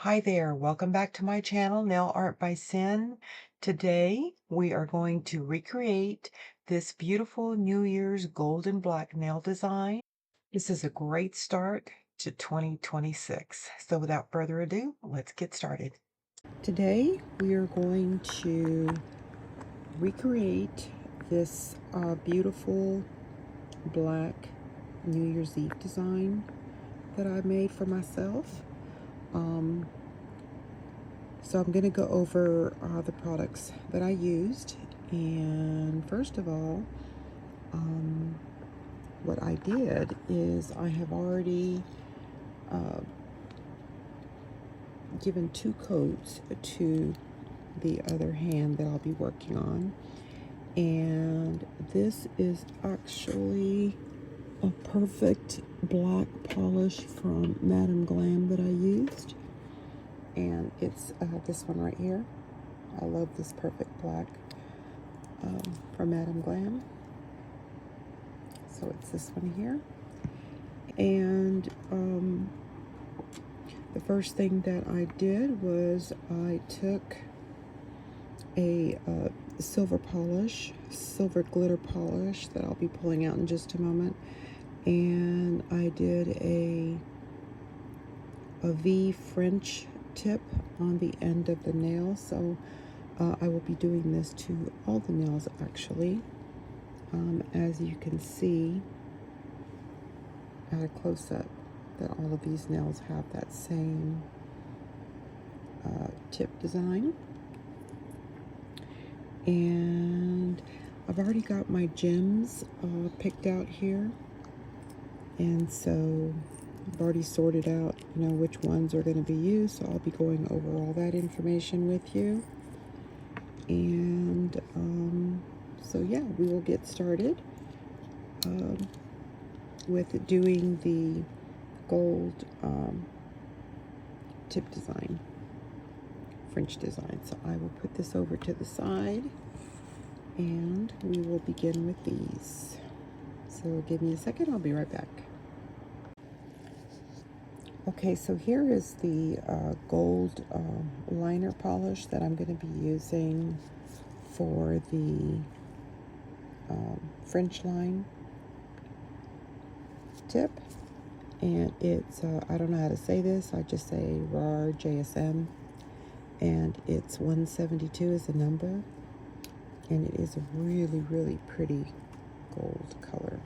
Hi there, welcome back to my channel, Nail Art by Sin. Today we are going to recreate this beautiful New Year's golden black nail design. This is a great start to 2026. So without further ado, let's get started. Today we are going to recreate this beautiful black New Year's Eve design that I made for myself. So I'm going to go over the products that I used. And first of all, what I did is I have already given 2 coats to the other hand that I'll be working on. And this is actually a perfect black polish from Madam Glam that I used. And it's this one right here. I love this perfect black from Madam Glam. So it's this one here. And the first thing that I did was I took a silver glitter polish that I'll be pulling out in just a moment, and I did a V French tip on the end of the nail. So I will be doing this to all the nails actually. As you can see at a close-up, that all of these nails have that same tip design. And I've already got my gems picked out here, and so I've already sorted out, which ones are going to be used. So I'll be going over all that information with you. And so yeah, we will get started with doing the gold tip design, French design. So I will put this over to the side and we will begin with these. So give me a second, I'll be right back. Okay, so here is the gold liner polish that I'm going to be using for the French line tip. And it's, I don't know how to say this, I just say RAR JSM. And it's 172 is the number. And it is a really, really pretty gold color.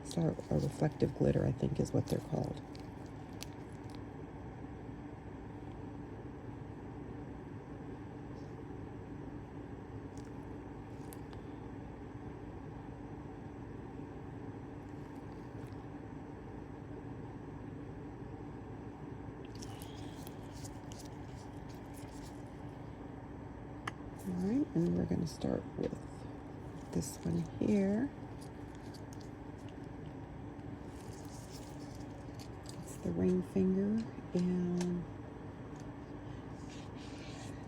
It's a reflective glitter, I think is what they're called. Alright, and we're going to start with this one here. It's the ring finger, and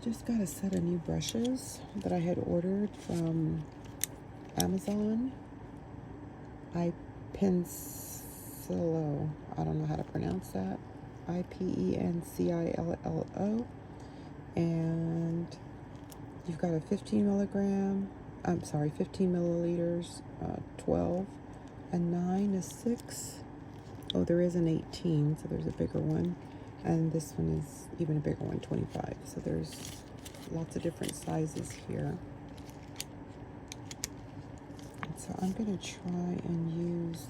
just got a set of new brushes that I had ordered from Amazon. iPencillo, I don't know how to pronounce that. IPENCILLO. And you've got a 15 milliliters, 12, a 9, a 6. Oh, there is an 18, so there's a bigger one. And this one is even a bigger one, 25. So there's lots of different sizes here. And so I'm going to try and use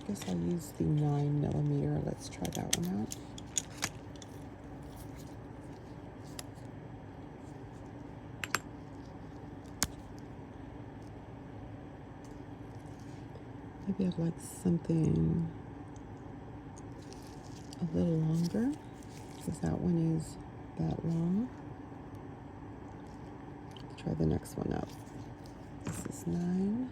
I guess I'll use the 9 millimeter. Let's try that one out. Maybe I'd like something a little longer, because that one is that long. Let's try the next one up. This is 9.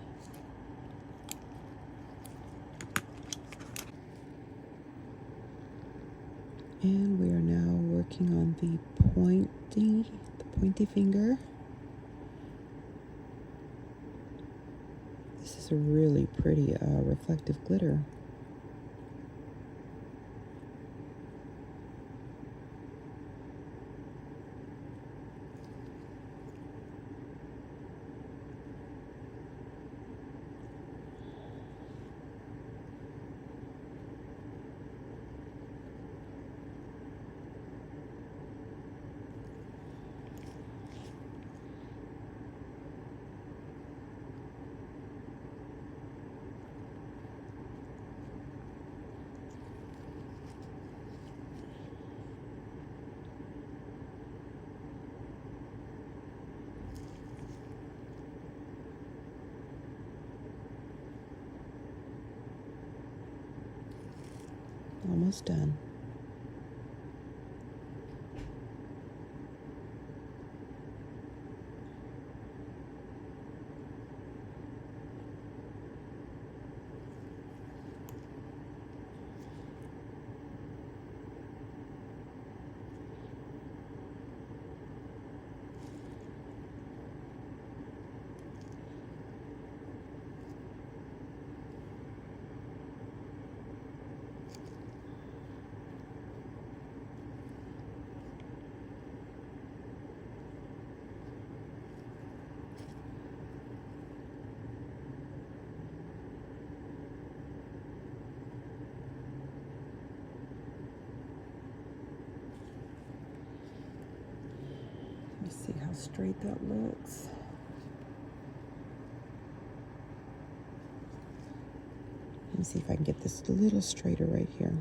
And we are now working on the pointy finger. This is a really pretty reflective glitter. Almost done. Let me see how straight that looks. Let me see if I can get this a little straighter right here.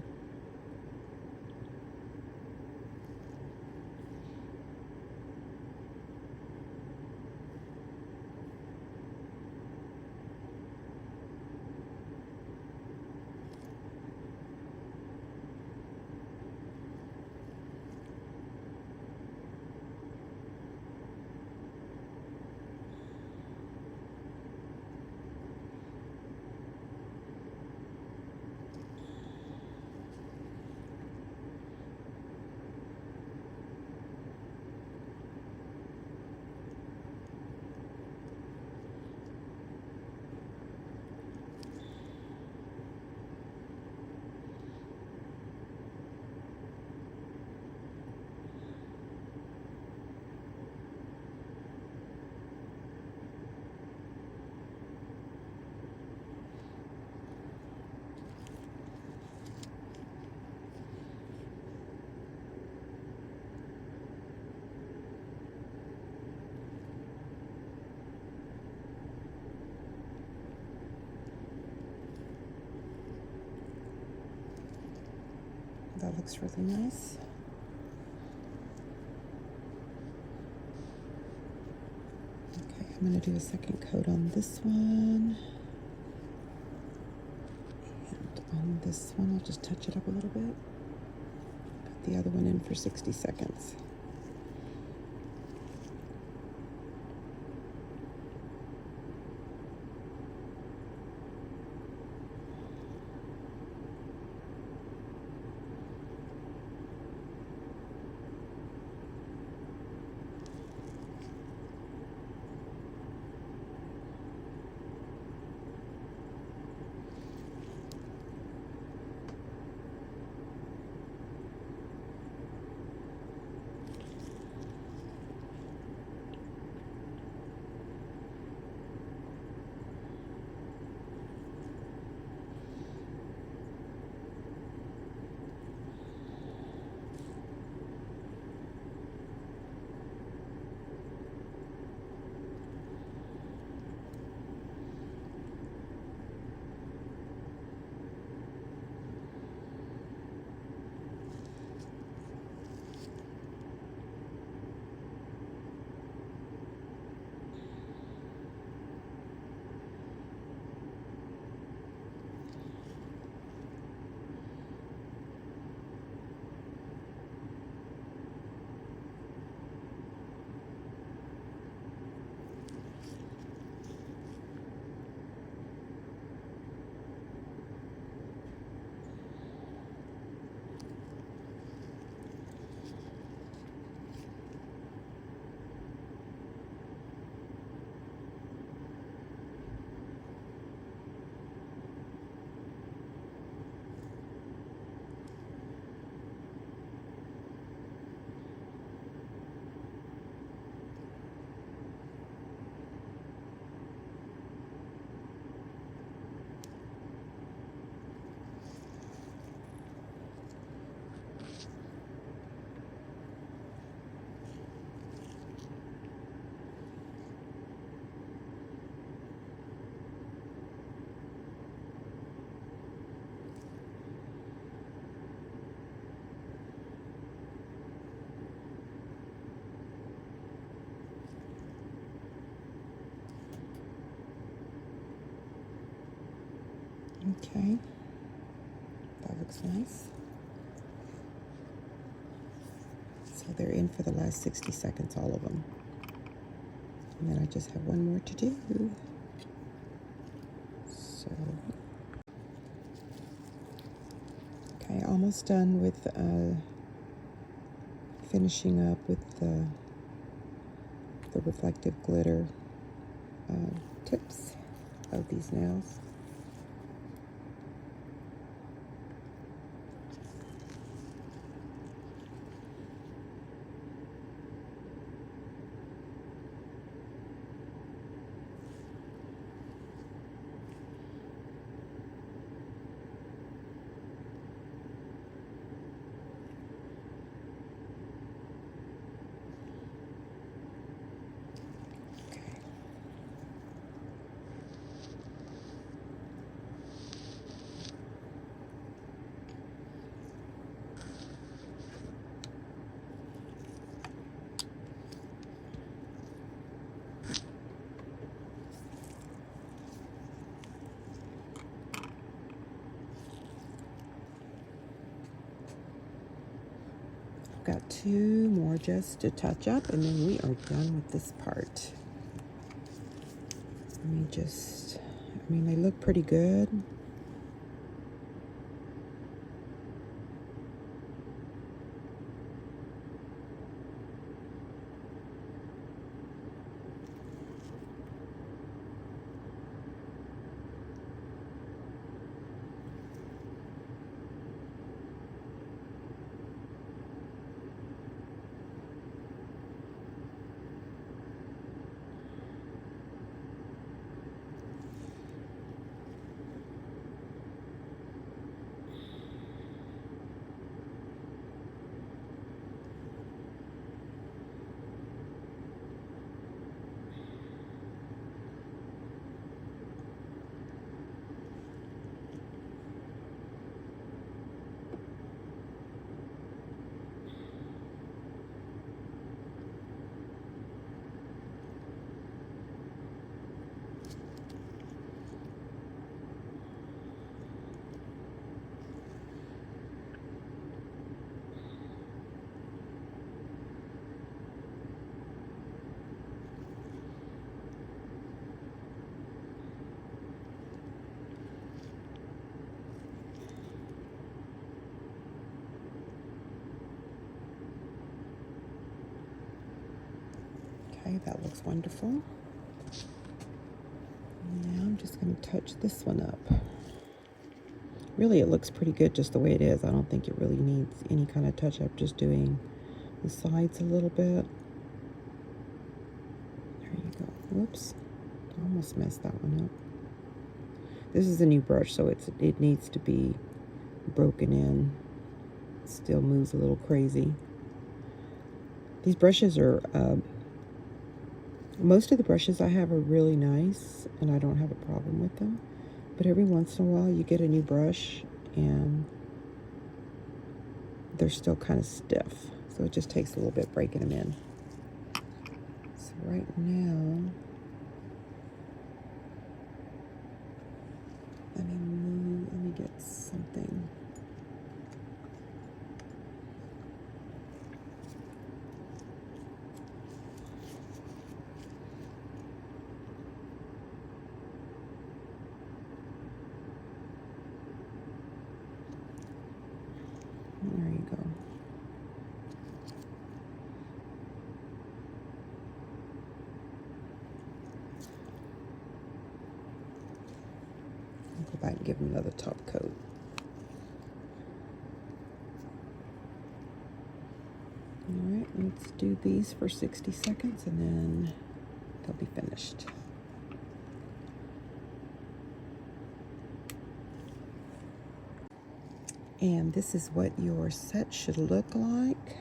That looks really nice. Okay, I'm going to do a second coat on this one. And on this one, I'll just touch it up a little bit. Put the other one in for 60 seconds. looks nice. So they're in for the last 60 seconds, all of them. And then I just have one more to do. So, okay, almost done with finishing up with the reflective glitter tips of these nails. Got two more just to touch up, and then we are done with this part. Let me just, I mean, they look pretty good. Okay, that looks wonderful. Now I'm just going to touch this one up. Really, it looks pretty good just the way it is. I don't think it really needs any kind of touch-up, just doing the sides a little bit. There you go. Whoops. I almost messed that one up. This is a new brush, so it needs to be broken in. It still moves a little crazy. These brushes are... most of the brushes I have are really nice, and I don't have a problem with them. But every once in a while, you get a new brush, and they're still kind of stiff. So it just takes a little bit breaking them in. So right now, let me get something. There you go. I'll go back and give them another top coat. All right, let's do these for 60 seconds and then they'll be finished. And this is what your set should look like.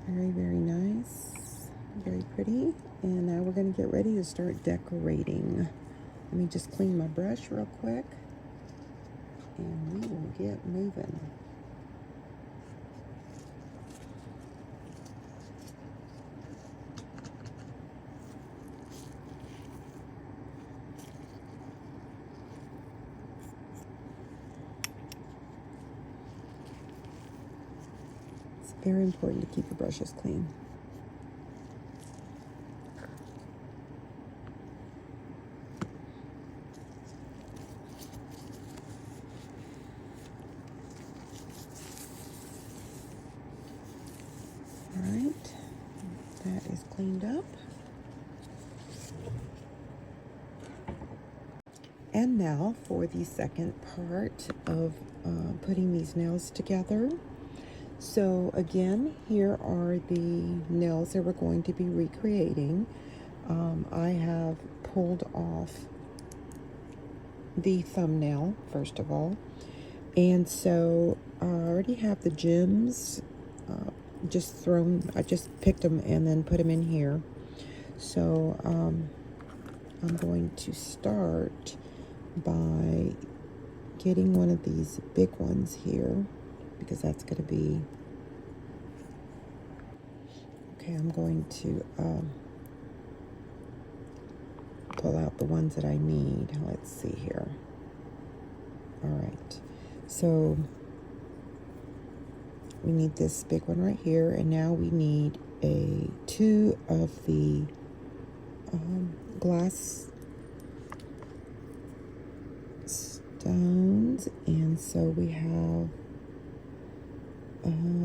Very, very nice. Very pretty. And now we're going to get ready to start decorating. Let me just clean my brush real quick. And we will get moving. Very important to keep your brushes clean. All right, that is cleaned up. And now for the second part of putting these nails together. So again, here are the nails that we're going to be recreating. I have pulled off the thumbnail, first of all. And so I already have the gems I just picked them and then put them in here. So I'm going to start by getting one of these big ones here, because that's going to be, okay, I'm going to pull out the ones that I need. Let's see here. All right, so we need this big one right here, and now we need two of the glass stones, and so we have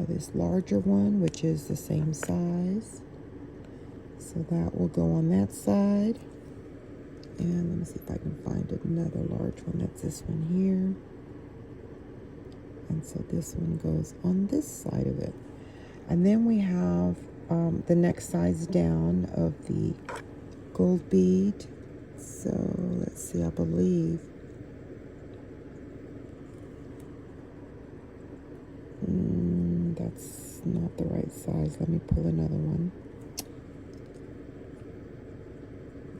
this larger one, which is the same size, so that will go on that side. And let me see if I can find another large one. That's this one here, and so this one goes on this side of it. And then we have the next size down of the gold bead. So let's see, I believe that's not the right size. Let me pull another one.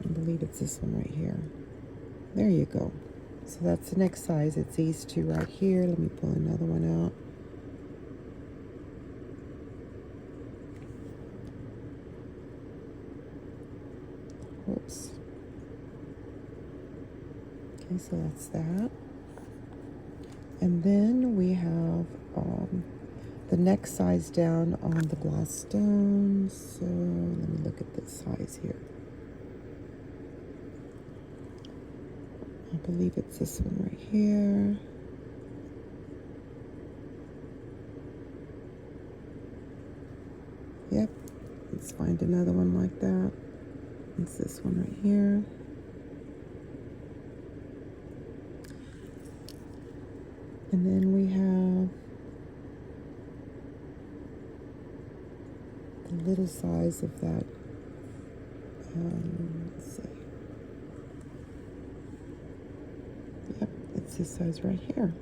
I believe it's this one right here. There you go. So that's the next size. It's these two right here. Let me pull another one out. Whoops. Okay, so that's that. And then we have the next size down on the glass stones. So let me look at this size here. I believe it's this one right here. Yep, let's find another one like that. It's this one right here. And then we have the little size of that. Let's see. Yep, it's this size right here.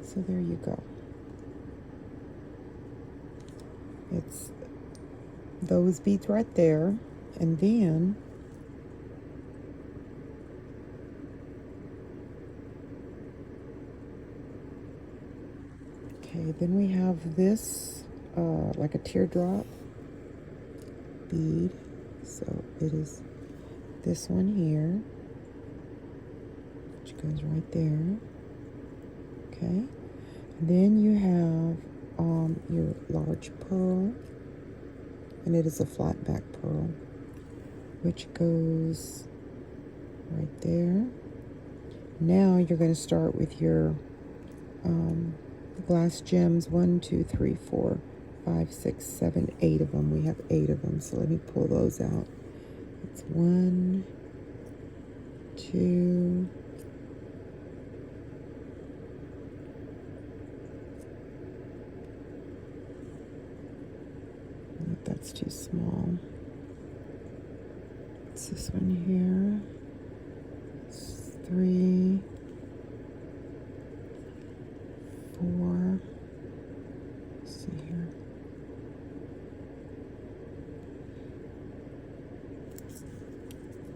So there you go. It's those beads right there. And then okay, then we have this like a teardrop bead. So it is this one here, which goes right there. Okay, and then you have your large pearl, and it is a flat back pearl, which goes right there. Now you're going to start with your glass gems. 1, 2, 3, 4, 5, 6, 7, 8 of them. We have 8 of them, so let me pull those out. It's 1, 2, that's too small. It's this one here. It's 3, 4. Let's see here.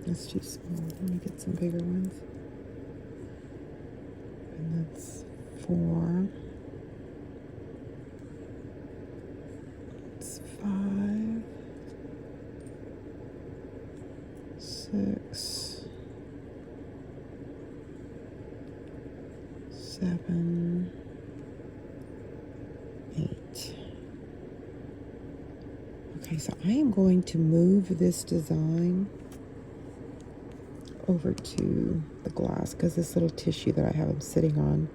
That's too small. Let me get some bigger ones. And that's 4. It's 5, 6, 7, 8. Okay, so I am going to move this design over to the glass because this little tissue that I have them sitting on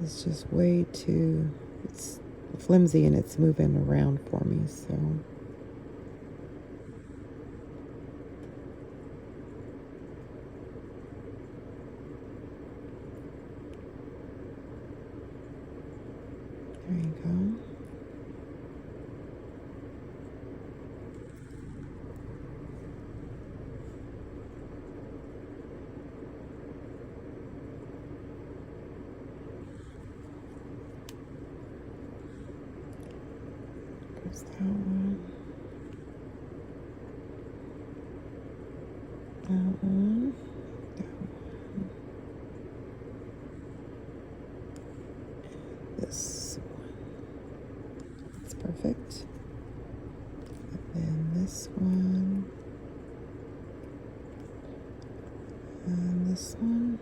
is just way too, it's flimsy and it's moving around for me, so. There you go. There's that one. That one. That one. This one. That's perfect. And then this one. And this one.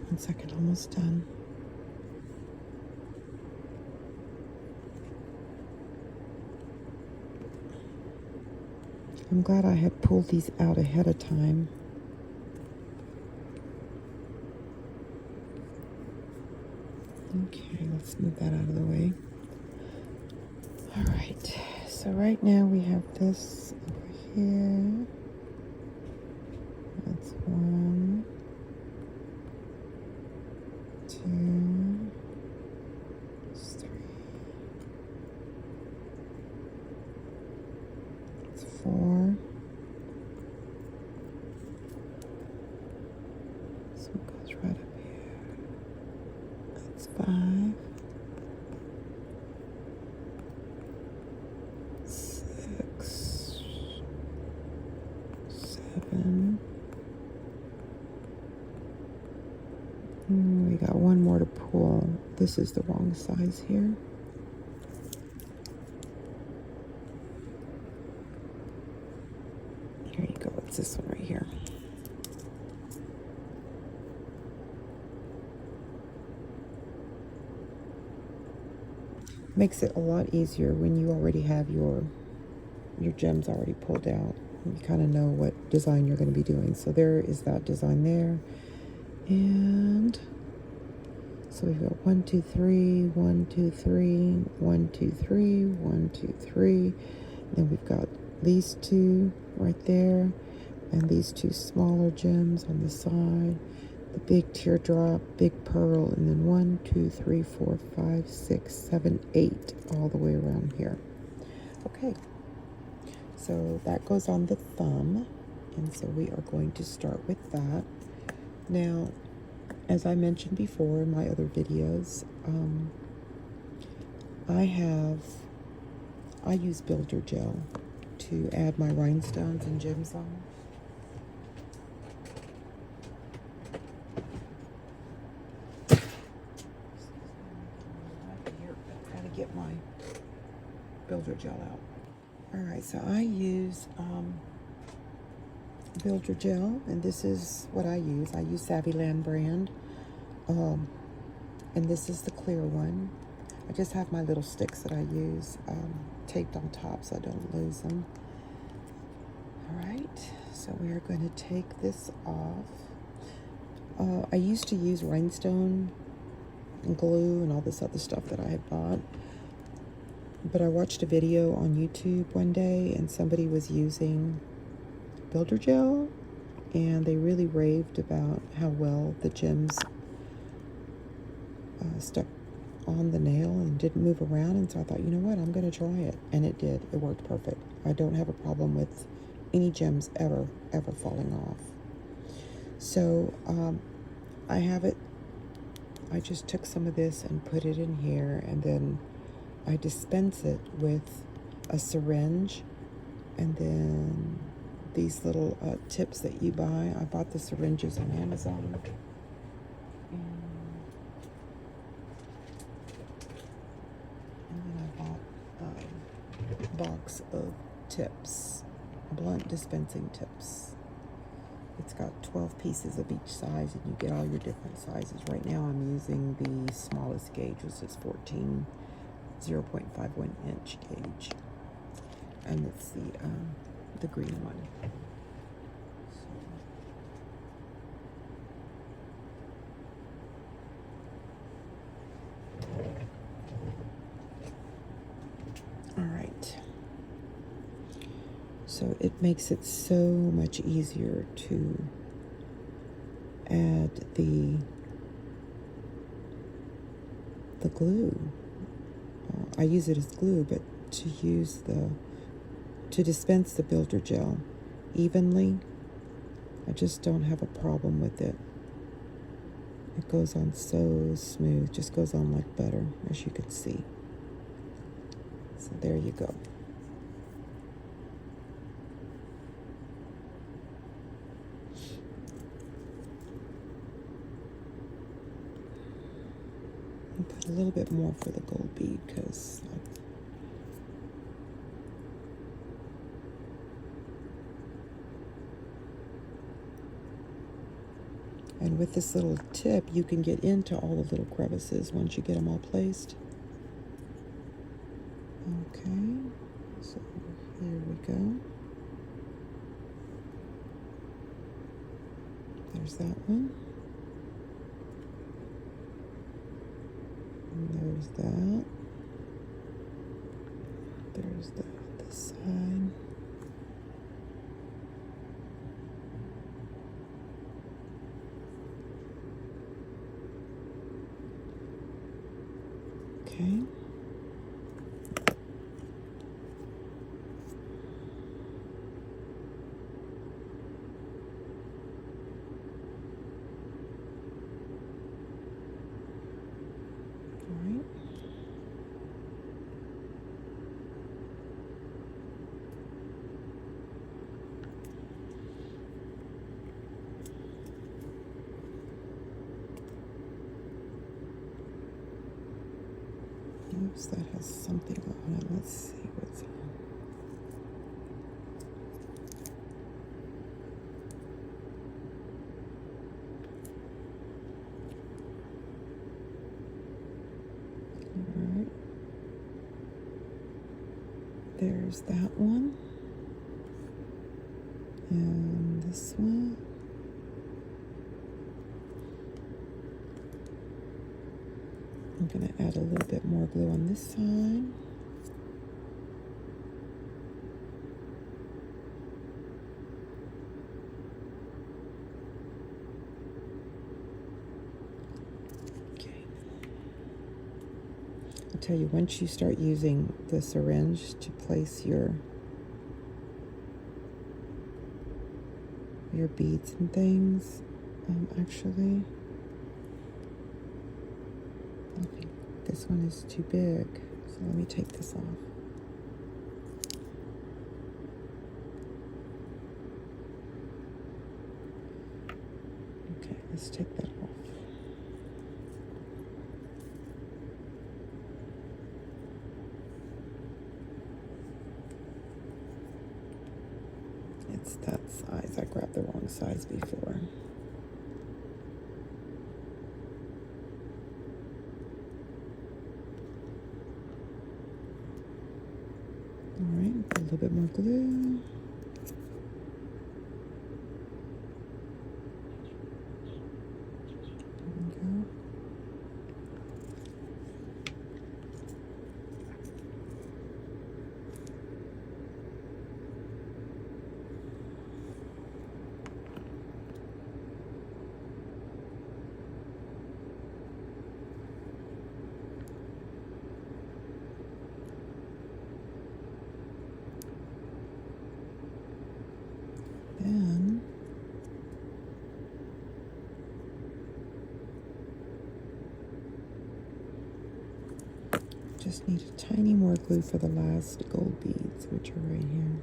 One second, almost done. I'm glad I had pulled these out ahead of time. Okay, let's move that out of the way. All right, so right now we have this over here. That's 1, 2, 3. That's 4. So it goes right up here. That's 5, 6, 7. We got one more to pull. This is the wrong size here. Here you go. It's this one right here. Makes it a lot easier when you already have your gems already pulled out. You kind of know what design you're going to be doing. So there is that design there. And so we've got 1, 2, 3, 1, 2, 3, 1, 2, 3, 1, 2, 3. Then we've got these two right there, and these two smaller gems on the side. The big teardrop, big pearl, and then 1, 2, 3, 4, 5, 6, 7, 8 all the way around here. Okay, so that goes on the thumb, and so we are going to start with that. Now, as I mentioned before in my other videos, I use builder gel to add my rhinestones and gems on. Gotta get my builder gel out. All right, so I use builder gel, and this is what I use. I use Savvyland brand, and this is the clear one. I just have my little sticks that I use taped on top so I don't lose them. All right, so we are going to take this off. I used to use rhinestone and glue and all this other stuff that I had bought, but I watched a video on YouTube one day and somebody was using builder gel, and they really raved about how well the gems stuck on the nail and didn't move around. And so I thought, you know what, I'm going to try it, and it did. It worked perfect. I don't have a problem with any gems ever falling off. So I have it I just took some of this and put it in here, and then I dispense it with a syringe, and then these little tips that you buy. I bought the syringes on Amazon. And then I bought a box of tips, blunt dispensing tips. It's got 12 pieces of each size, and you get all your different sizes. Right now I'm using the smallest gauge, which is 14 0.51 inch gauge, and it's the green one. All right. So it makes it so much easier to add the glue. I use it as glue, but to dispense the builder gel evenly, I just don't have a problem with it. It goes on so smooth, just goes on like butter, as you can see. So there you go. I'll put a little bit more for the gold bead because and with this little tip, you can get into all the little crevices once you get them all placed. Okay, so here we go. There's that one. And there's that. There's this side. Okay. All right. Oops, that has something on it. Let's see what's on. All right. There's that one. And this one. I'm going to add a little bit more glue on this side. Okay. I'll tell you, once you start using the syringe to place your beads and things, actually, I think this one is too big, so let me take this off. Okay, let's take that off. It's that size. I grabbed the wrong size before. All right, put a little bit more glue. There we go. just need a tiny more glue for the last gold beads, which are right here.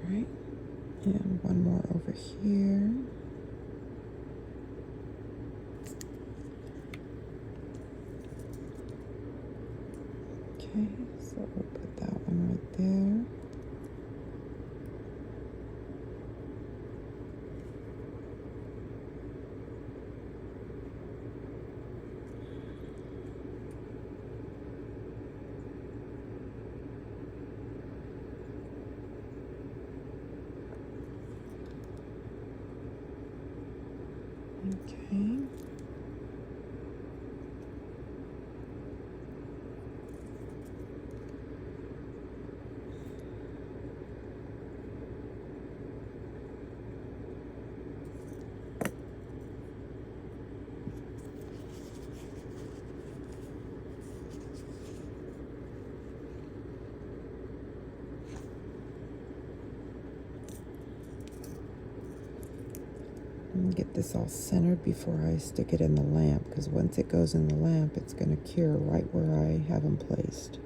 All right, and one more over here. Okay, so we'll put that one right there. Okay. And get this all centered before I stick it in the lamp, because once it goes in the lamp, it's going to cure right where I have them placed.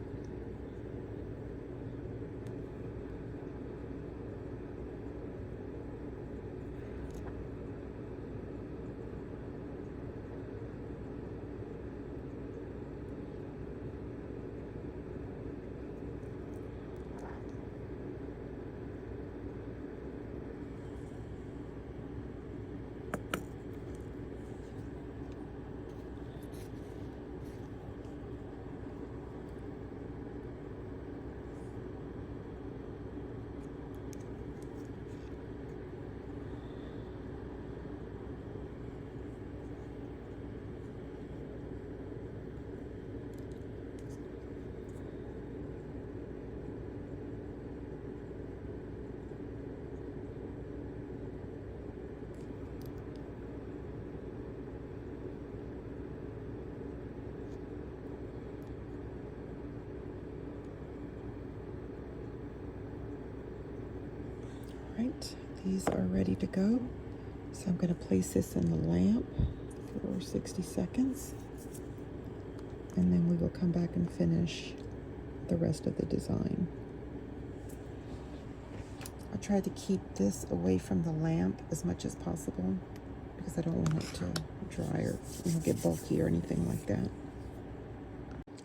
Right, these are ready to go. So I'm going to place this in the lamp for 60 seconds. And then we will come back and finish the rest of the design. I tried to keep this away from the lamp as much as possible because I don't want it to dry or get bulky or anything like that.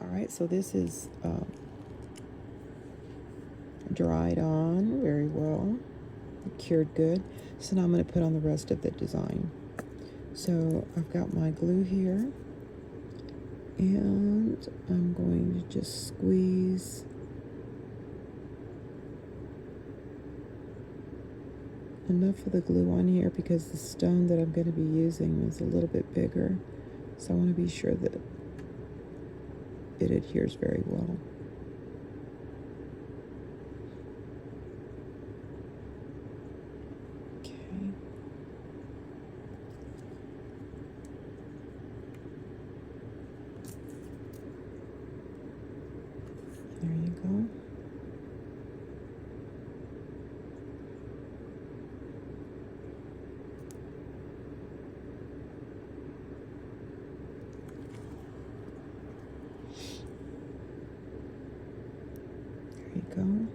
All right, so this is dried on very well, cured good. So now I'm going to put on the rest of the design. So I've got my glue here, and I'm going to just squeeze enough of the glue on here because the stone that I'm going to be using is a little bit bigger. So I want to be sure that it adheres very well. There you go. There you go.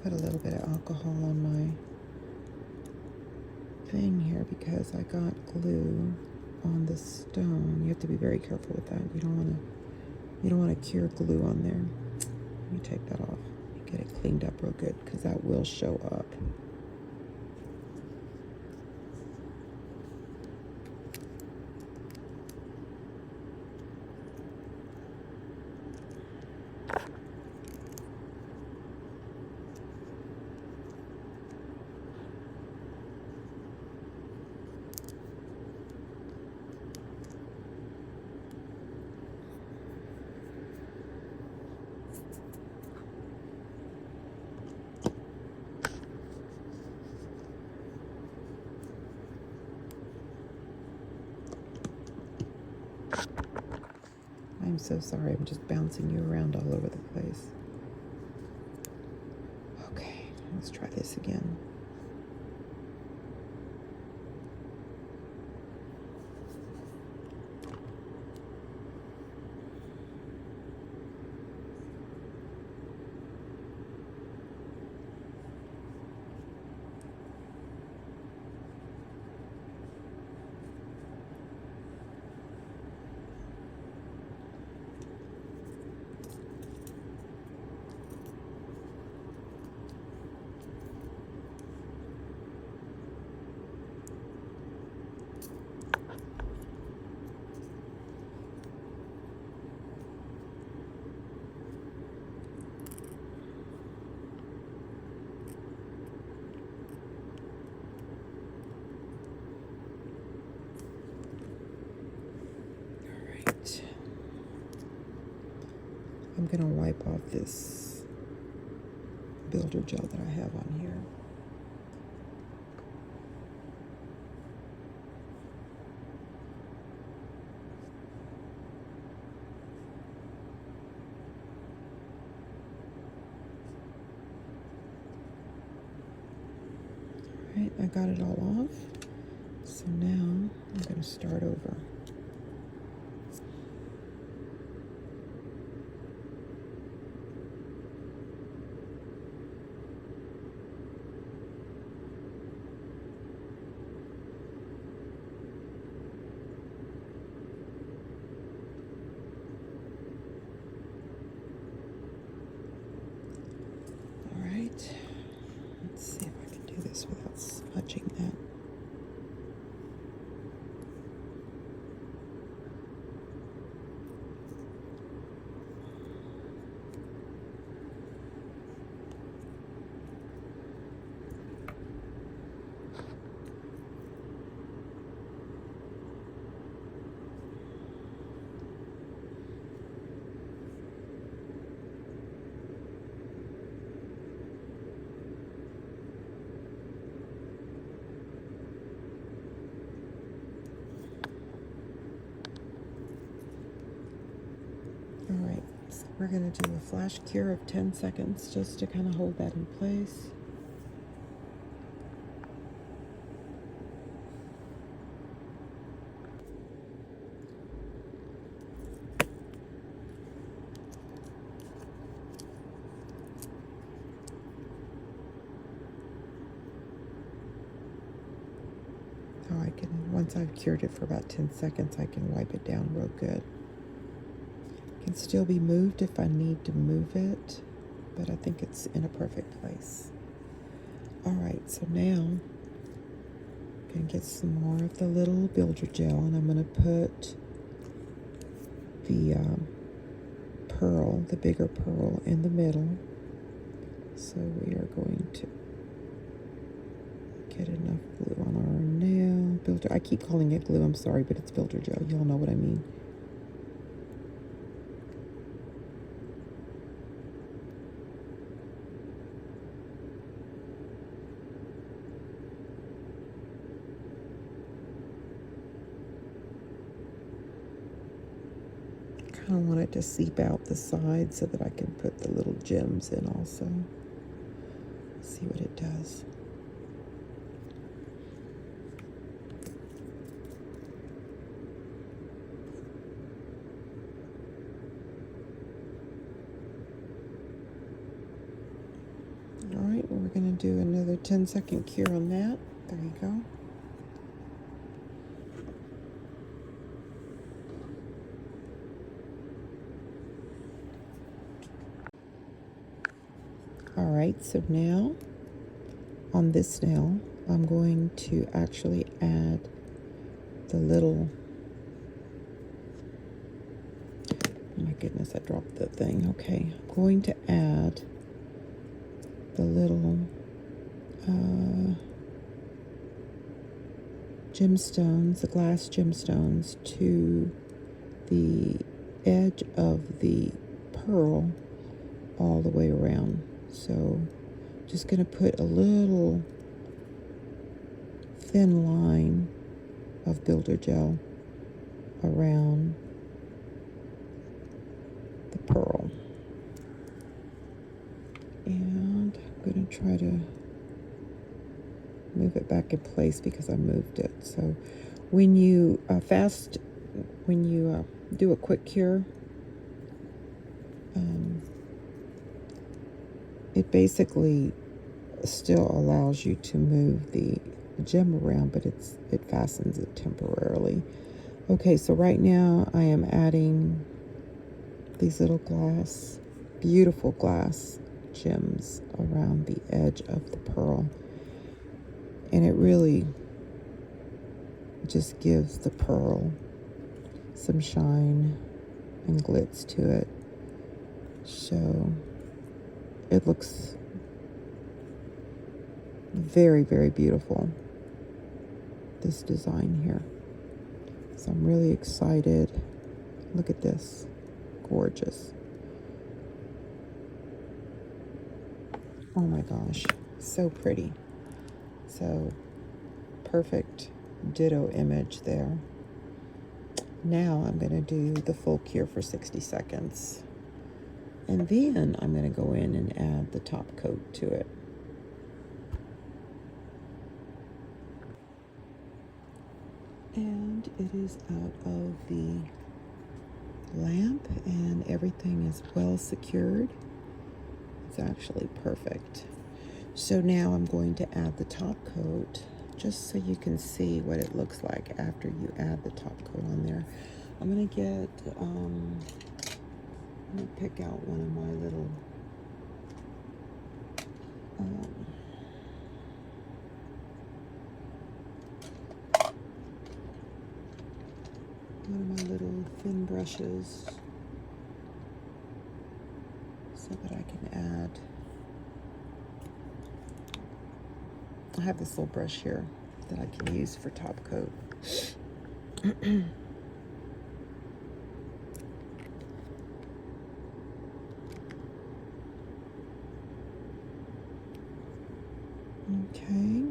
Put a little bit of alcohol on my thing here because I got glue on the stone. You have to be very careful with that. You don't want to cure glue on there. Let me take that off. Get it cleaned up real good because that will show up. I'm so sorry. I'm just bouncing you around all over the place. Okay, let's try this again. I'm going to wipe off this builder gel that I have on here. All right, I got it all off. So now I'm going to start over. Let's see if I can do this without smudging that. Alright, so we're going to do a flash cure of 10 seconds just to kind of hold that in place. So I can, once I've cured it for about 10 seconds, I can wipe it down real good. Can still be moved if I need to move it, but I think it's in a perfect place. Alright, so now I'm going to get some more of the little builder gel, and I'm going to put the pearl, the bigger pearl, in the middle. So we are going to get enough glue on our nail builder. I keep calling it glue, I'm sorry, but it's builder gel. Y'all know what I mean. I want it to seep out the side so that I can put the little gems in also. See what it does. Alright, we're going to do another 10-second cure on that. There you go. Alright, so now on this nail, I'm going to actually add the little, oh my goodness, I dropped the thing. Okay, I'm going to add the little gemstones, the glass gemstones, to the edge of the pearl all the way around. So just going to put a little thin line of builder gel around And I'm going to try to move it back in place because I moved it. So when you do a quick cure, it basically still allows you to move the gem around, but it fastens it temporarily. Okay, so right now I am adding these little beautiful glass gems around the edge of the pearl. And it really just gives the pearl some shine and glitz to it. So it looks very, very beautiful, this design here. So I'm really excited. Look at this. Gorgeous. Oh my gosh. So pretty. So perfect ditto image there. Now I'm going to do the full cure for 60 seconds. And then I'm going to go in and add the top coat to it. And it is out of the lamp and everything is well secured. It's actually perfect. So now I'm going to add the top coat just so you can see what it looks like after you add the top coat on there. I'm going to pick out one of my little thin brushes so that I can add. I have this little brush here that I can use for top coat. Okay,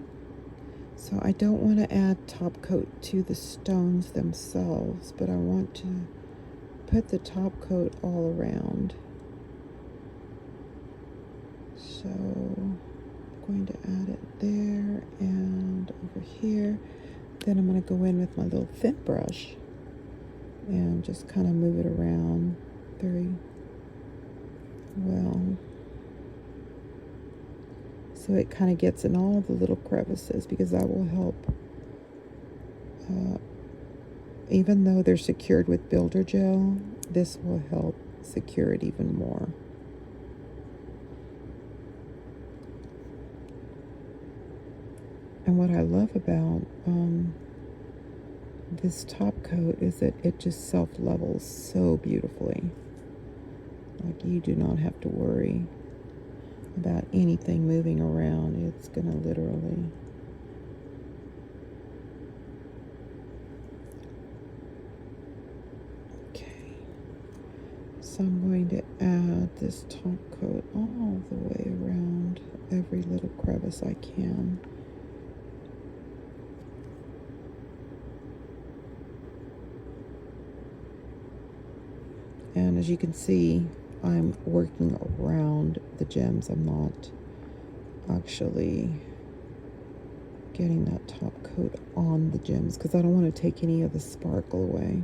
so I don't want to add top coat to the stones themselves, but I want to put the top coat all around. So I'm going to add it there and over here. Then I'm going to go in with my little thin brush and just kind of move it around very well. So it kind of gets in all the little crevices, because that will help. Even though they're secured with builder gel, this will help secure it even more. And what I love about this top coat is that it just self-levels so beautifully. Like, you do not have to worry about anything moving around. It's gonna literally So I'm going to add this top coat all the way around every little crevice I can. And as you can see, I'm working around the gems. I'm not actually getting that top coat on the gems because I don't want to take any of the sparkle away.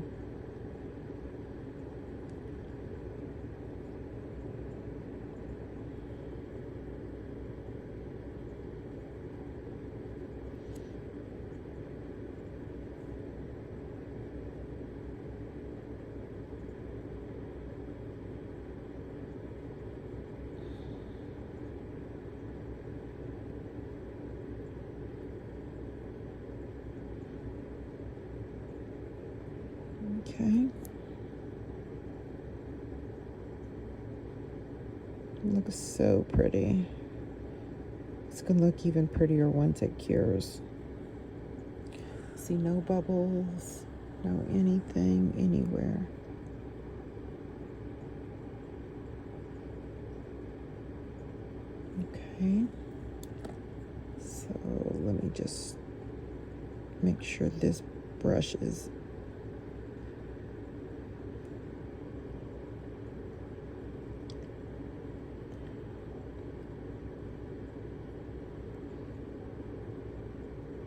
Okay. It looks so pretty. It's going to look even prettier once it cures. See, no bubbles, no anything anywhere. Okay. So let me just make sure this brush is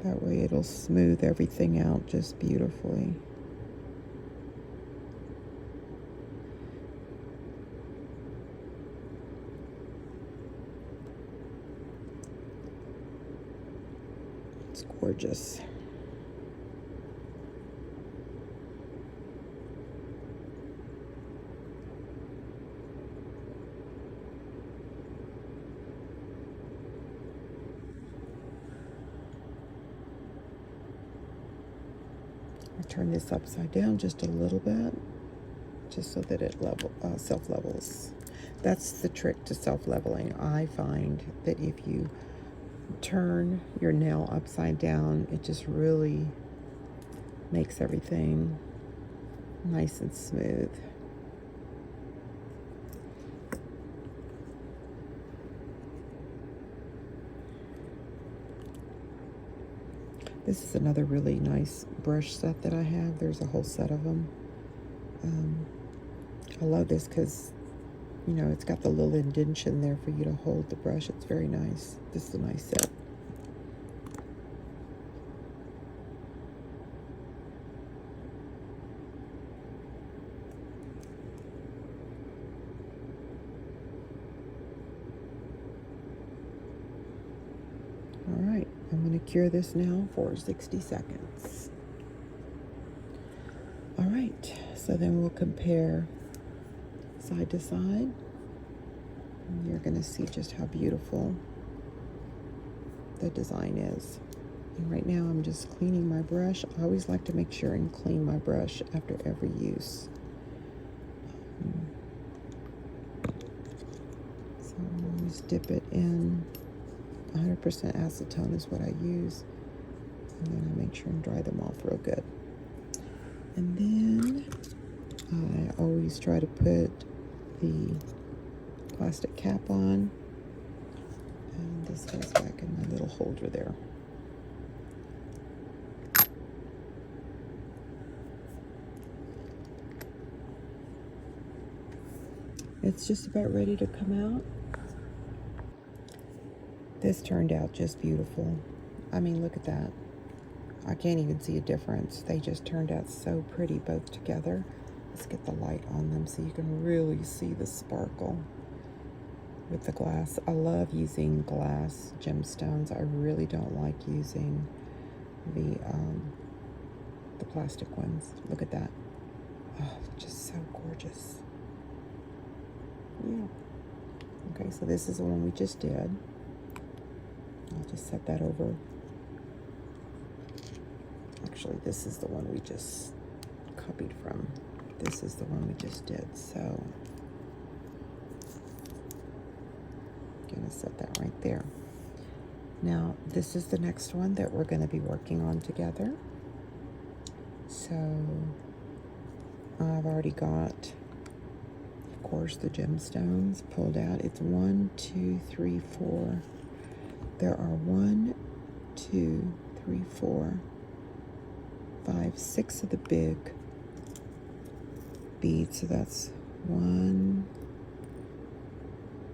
That way it'll smooth everything out just beautifully. It's gorgeous. I'll turn this upside down just a little bit, just so that it self-levels. That's the trick to self-leveling. I find that if you turn your nail upside down, it just really makes everything nice and smooth. This is another really nice brush set that I have. There's a whole set of them. I love this because, you know, it's got the little indentation there for you to hold the brush. It's very nice. This is a nice set. All right, I'm going to cure this now for 60 seconds. All right, so then we'll compare side to side. And you're going to see just how beautiful the design is. And right now I'm just cleaning my brush. I always like to make sure and clean my brush after every use. So I always dip it in. 100% acetone is what I use. And then I make sure and dry them off real good. And then I always try to put the plastic cap on. And this goes back in my little holder there. It's just about ready to come out. This turned out just beautiful. I mean, look at that. I can't even see a difference. They just turned out so pretty both together. Let's get the light on them so you can really see the sparkle with the glass. I love using glass gemstones. I really don't like using the plastic ones. Look at that. Oh, just so gorgeous. Yeah. Okay, so this is the one we just did. I'll just set that over. Actually, this is the one we just copied from. This is the one we just did, so I'm gonna set that right there. Now, this is the next one that we're gonna be working on together. So I've already got, of course, the gemstones pulled out. It's 1, 2, 3, 4. There are 1, 2, 3, 4, 5, 6 of the big beads. So that's one.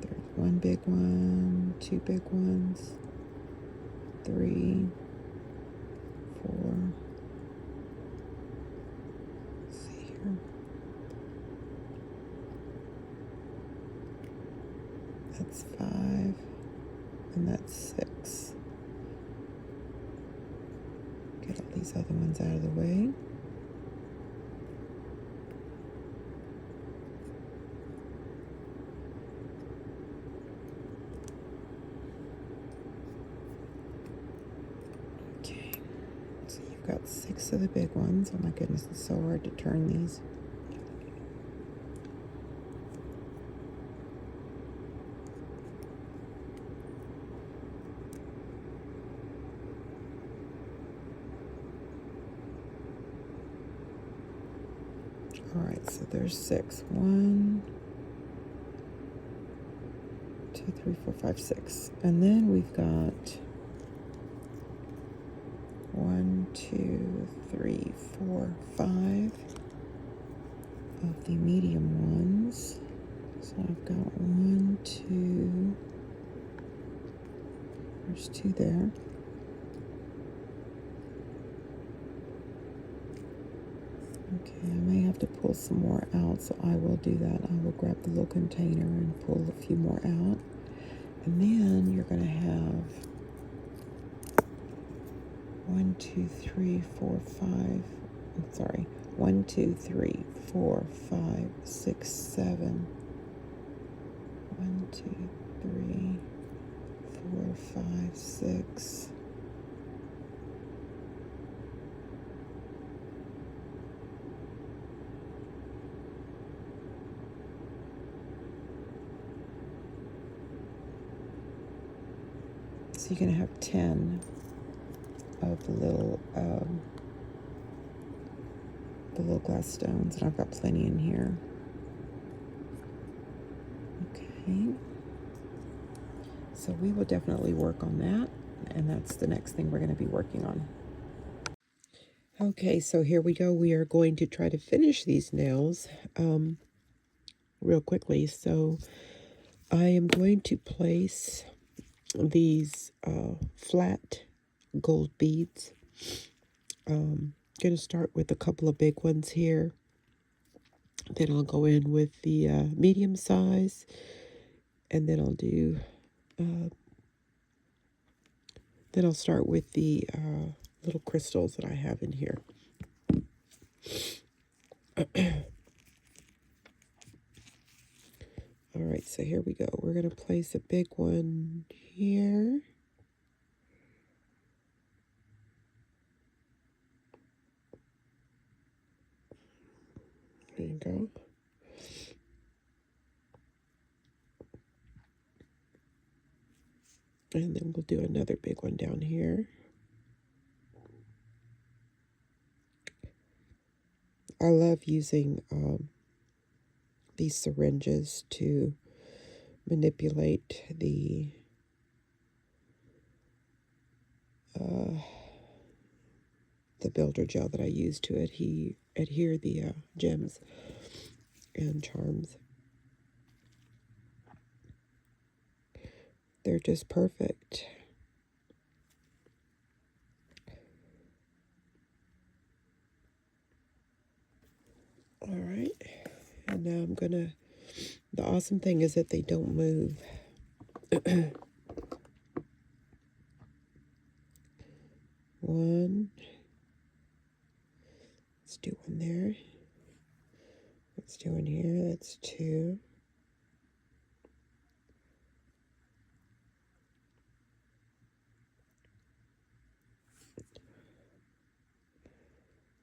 There's one big one, 2 big ones, 3, 4. Let's see here. That's 5. And that's 6. Get all these other ones out of the way. Okay, so you've got 6 of the big ones. Oh my goodness, it's so hard to turn these. All right, so there's 6. 1, 2, 3, 4, 5, 6. And then we've got 1, 2, 3, 4, 5 of the medium ones. So I've got 1, 2, there's 2 there. to pull some more out, so I will do that. I will grab the little container and pull a few more out. And then you're going to have 1, 2, 3, 4, 5. I'm sorry. 1, 2, 3, 4, 5, 6, 7. 1, 2, 3, 4, 5, 6. So you're going to have 10 of the little glass stones, and I've got plenty in here. Okay. So we will definitely work on that, and that's the next thing we're going to be working on. Okay, so here we go. We are going to try to finish these nails real quickly. So I am going to place these flat gold beads. Going to start with a couple of big ones here. Then I'll go in with the medium size, and then I'll do. Then I'll start with the little crystals that I have in here. All right, so here we go. We're going to place a big one here. There you go. And then we'll do another big one down here. I love using these syringes to manipulate the builder gel that I use to adhere the gems and charms. They're just perfect. All right, and now I'm gonna, the awesome thing is that they don't move. One, let's do one there. Let's do one here, that's 2.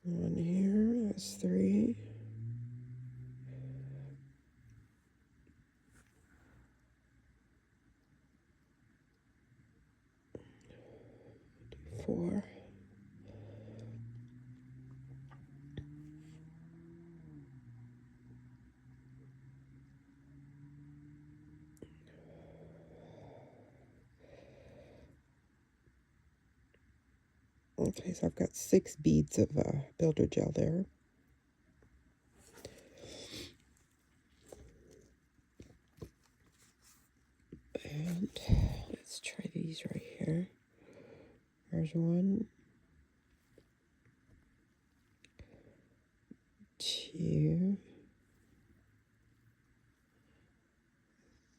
One here, that's 3. Do 4. Okay, so I've got 6 beads of builder gel there. And let's try these right here. There's 1, 2,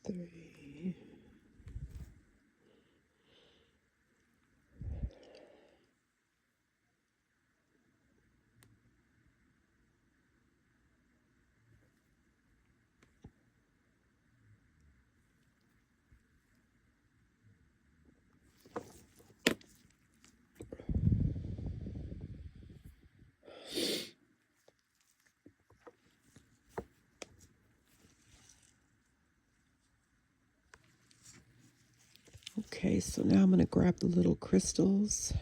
3. Okay, so now I'm going to grab the little crystals.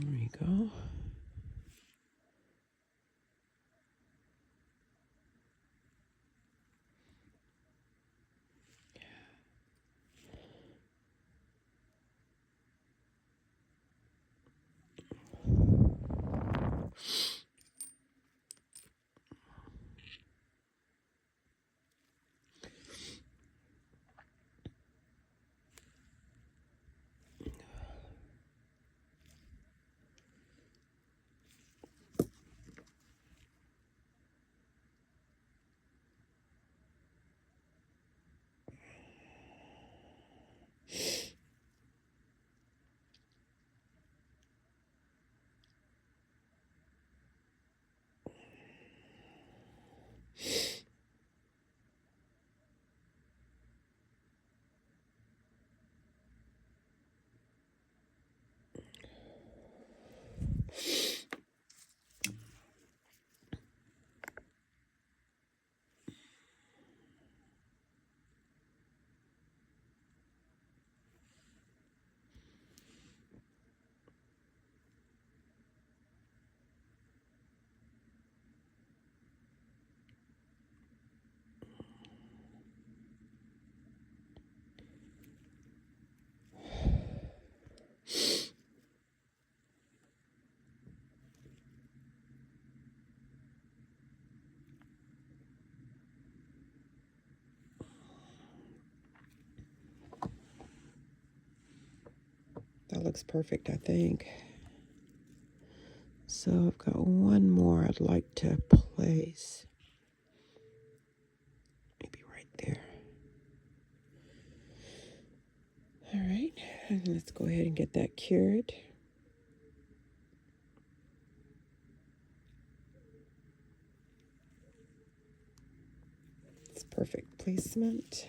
There you go. That looks perfect, I think. So I've got one more I'd like to place. Maybe right there. All right, and let's go ahead and get that cured. It's perfect placement.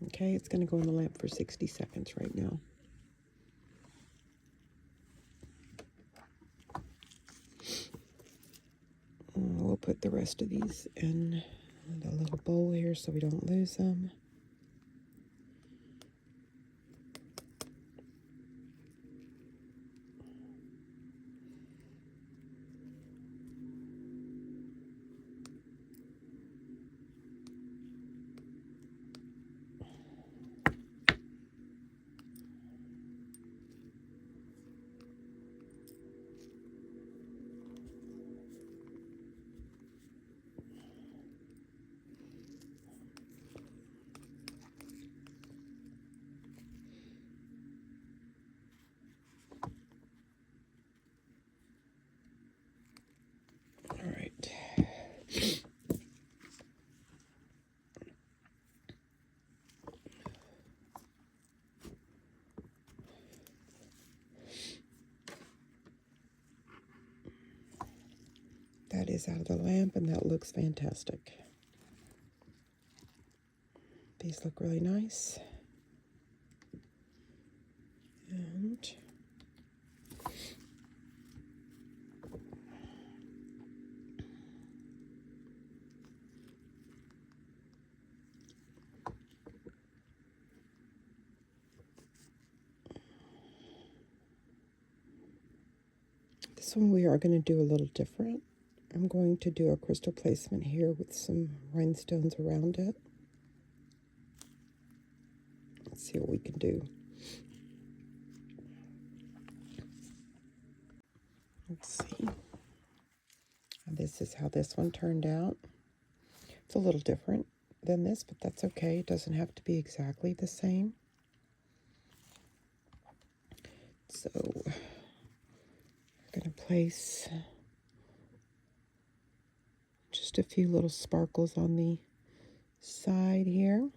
Okay, it's going to go in the lamp for 60 seconds right now. We'll put the rest of these in the little bowl here so we don't lose them. All right. That is out of the lamp, and that looks fantastic. These look really nice. And this one we are going to do a little different. I'm going to do a crystal placement here with some rhinestones around it. Let's see what we can do. Let's see. This is how this one turned out. It's a little different than this, but that's okay. It doesn't have to be exactly the same. So I'm going to place just a few little sparkles on the side here.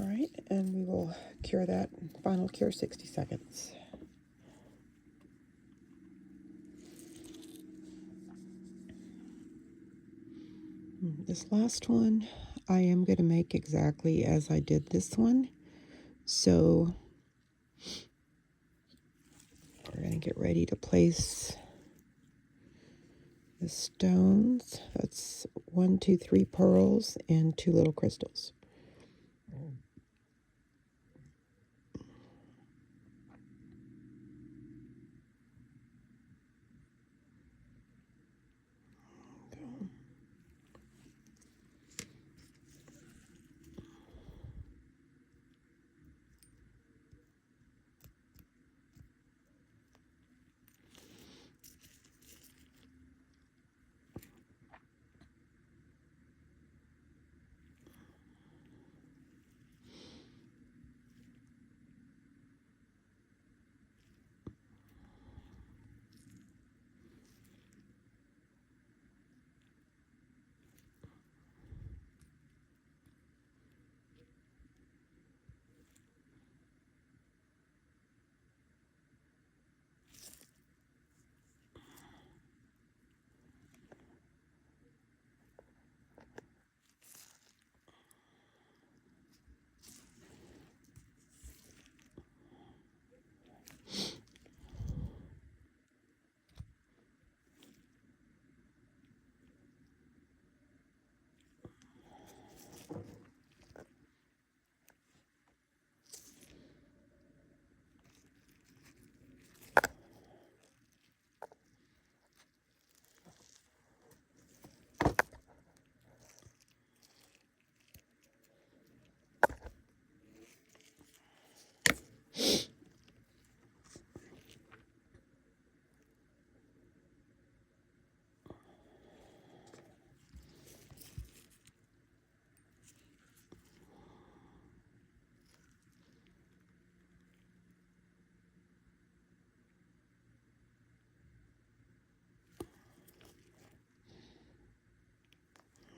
right, and we will cure that. Final cure 60 seconds. This last one, I am going to make exactly as I did this one. So we're going to get ready to place the stones. That's 1, 2, 3 pearls and 2 little crystals.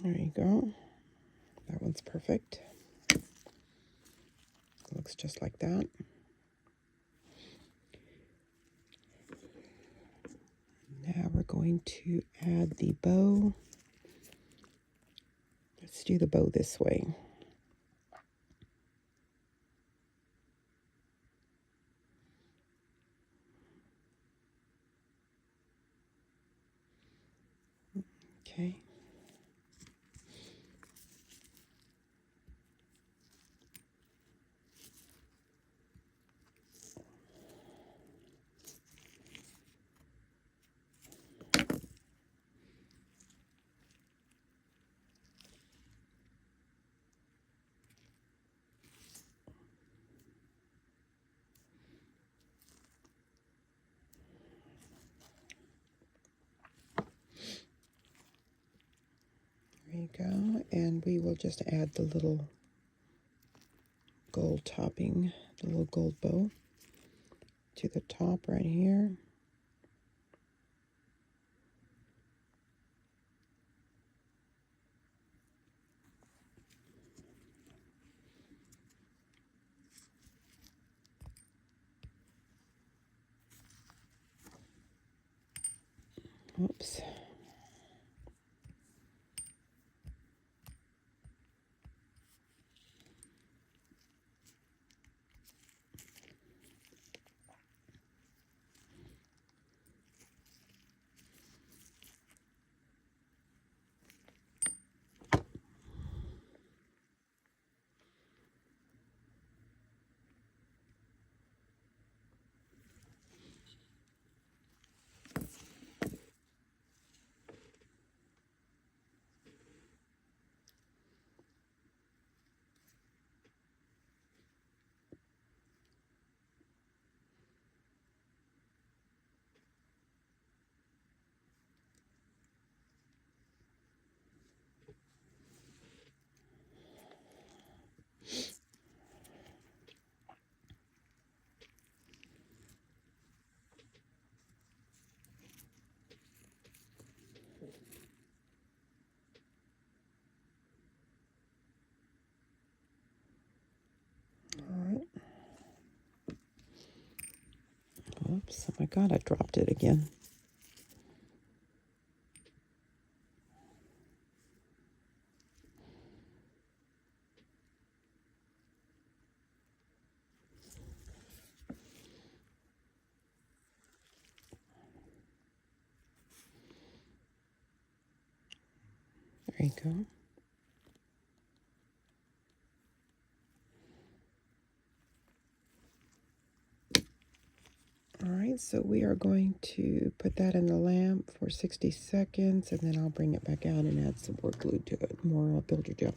There you go. That one's perfect. Looks just like that. Now we're going to add the bow. Let's do the bow this way. Okay. There you go. And we will just add the little gold topping, the little gold bow to the top right here. Oops. Oops, oh my God, I dropped it again. There you go. All right, so we are going to put that in the lamp for 60 seconds, and then I'll bring it back out and add some more glue to it, more builder gel.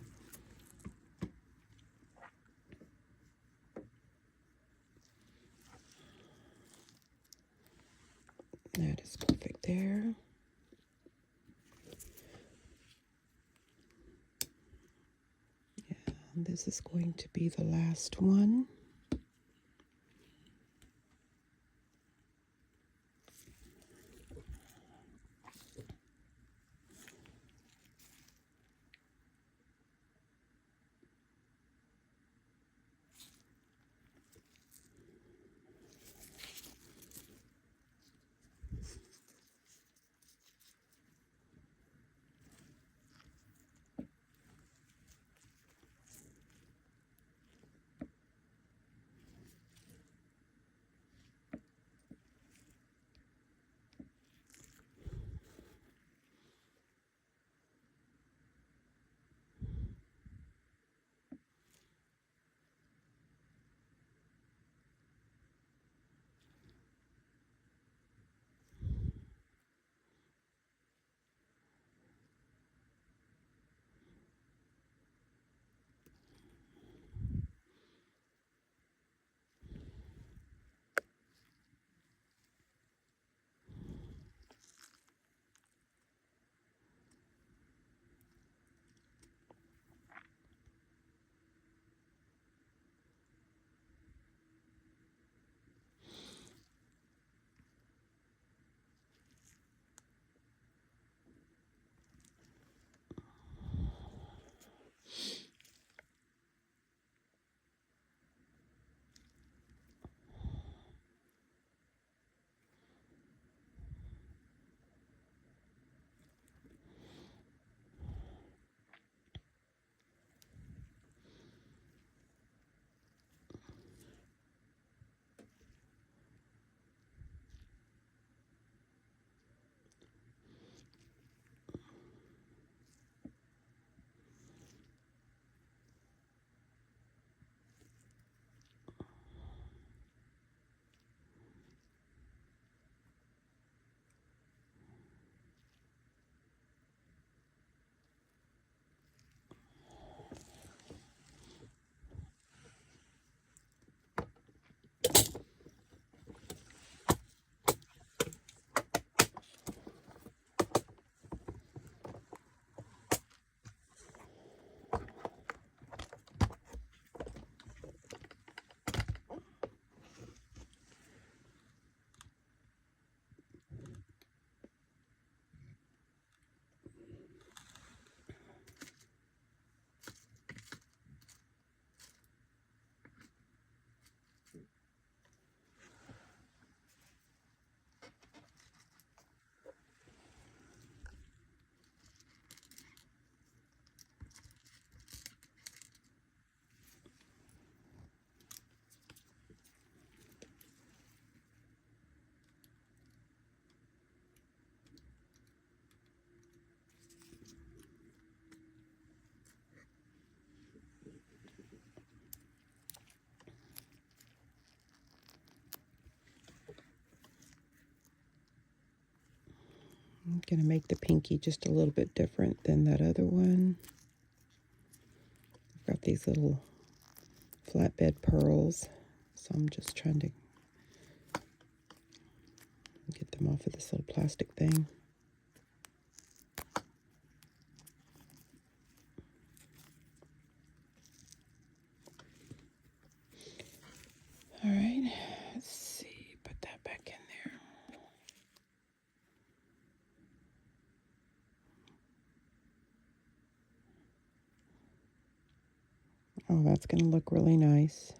That is perfect there. And this is going to be the last one. I'm going to make the pinky just a little bit different than that other one. I've got these little flatbed pearls, so I'm just trying to get them off of this little plastic thing. All right, let's see, put that back in there. Oh, that's going to look really nice.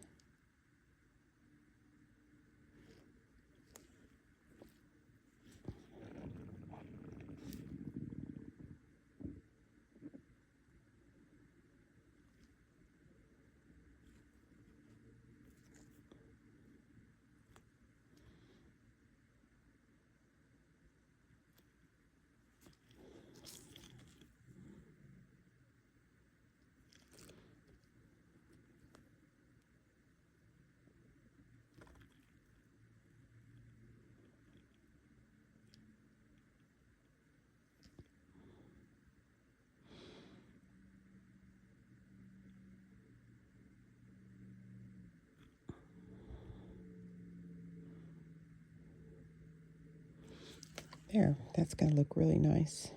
There, that's going to look really nice.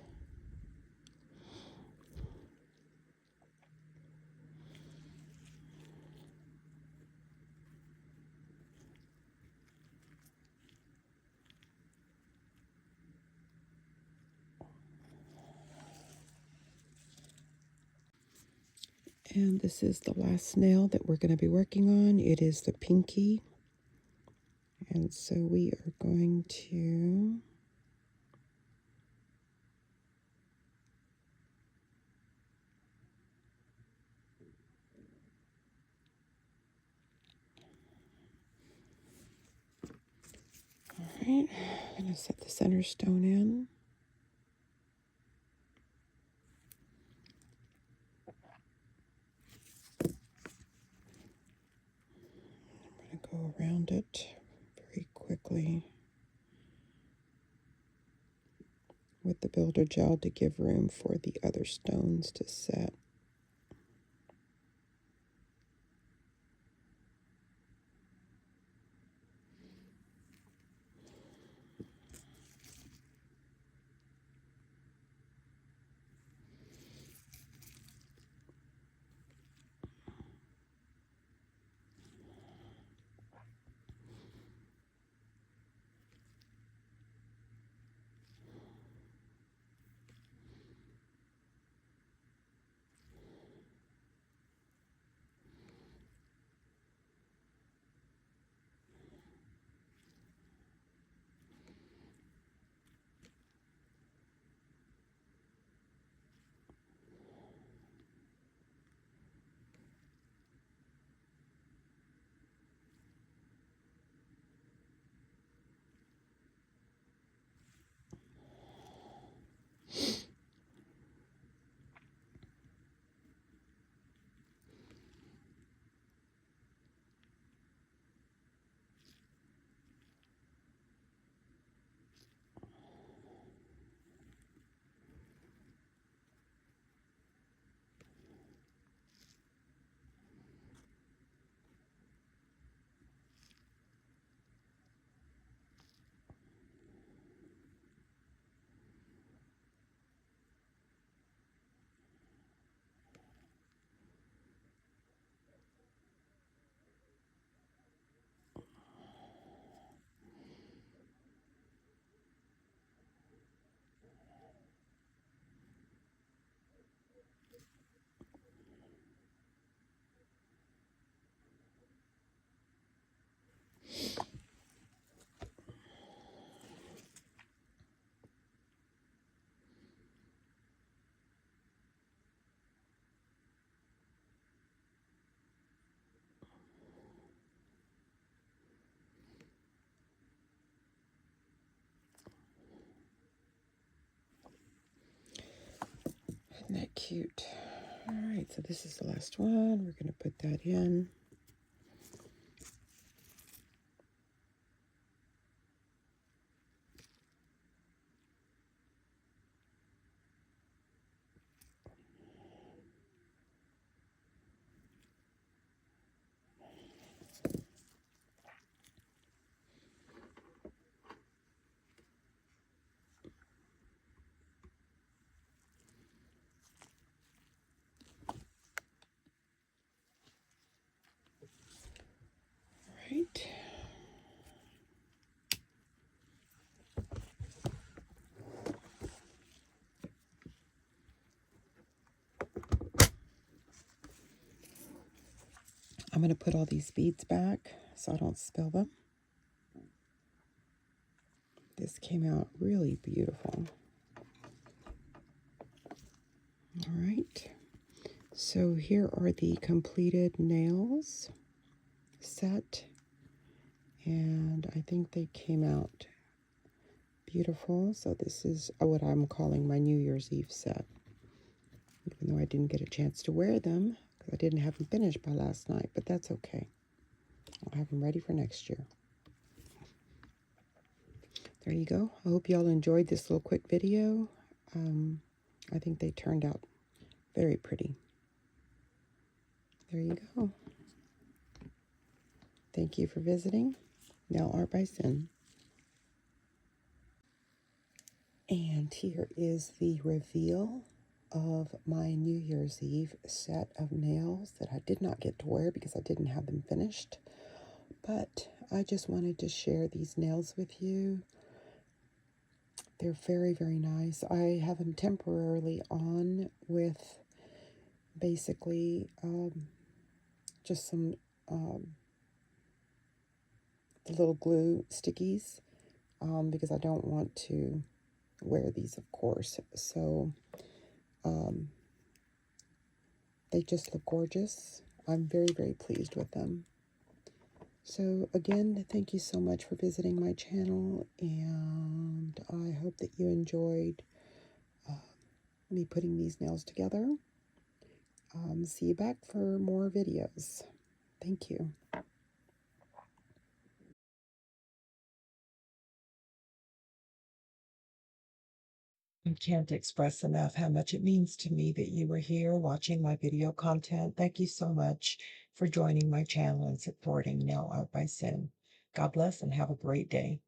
And this is the last nail that we're going to be working on. It is the pinky. And so we are going to I'm going to set the center stone in. I'm going to go around it very quickly with the builder gel to give room for the other stones to set. Isn't that cute? All right, so this is the last one. We're going to put that in. All right. I'm going to put all these beads back so I don't spill them. This came out really beautiful. All right. So here are the completed nails set. And I think they came out beautiful. So this is what I'm calling my New Year's Eve set. Even though I didn't get a chance to wear them, because I didn't have them finished by last night, but that's okay. I'll have them ready for next year. There you go. I hope y'all enjoyed this little quick video. I think they turned out very pretty. There you go. Thank you for visiting. Nail Art by Sin. And here is the reveal of my New Year's Eve set of nails that I did not get to wear because I didn't have them finished. But I just wanted to share these nails with you. They're very, very nice. I have them temporarily on with basically just some the little glue stickies because I don't want to wear these, of course. So um, they just look gorgeous. I'm very, very pleased with them. So again, thank you so much for visiting my channel, and I hope that you enjoyed me putting these nails together. See you back for more videos. Thank you. I can't express enough how much it means to me that you were here watching my video content. Thank you so much for joining my channel and supporting Nail Art by Sin. God bless and have a great day.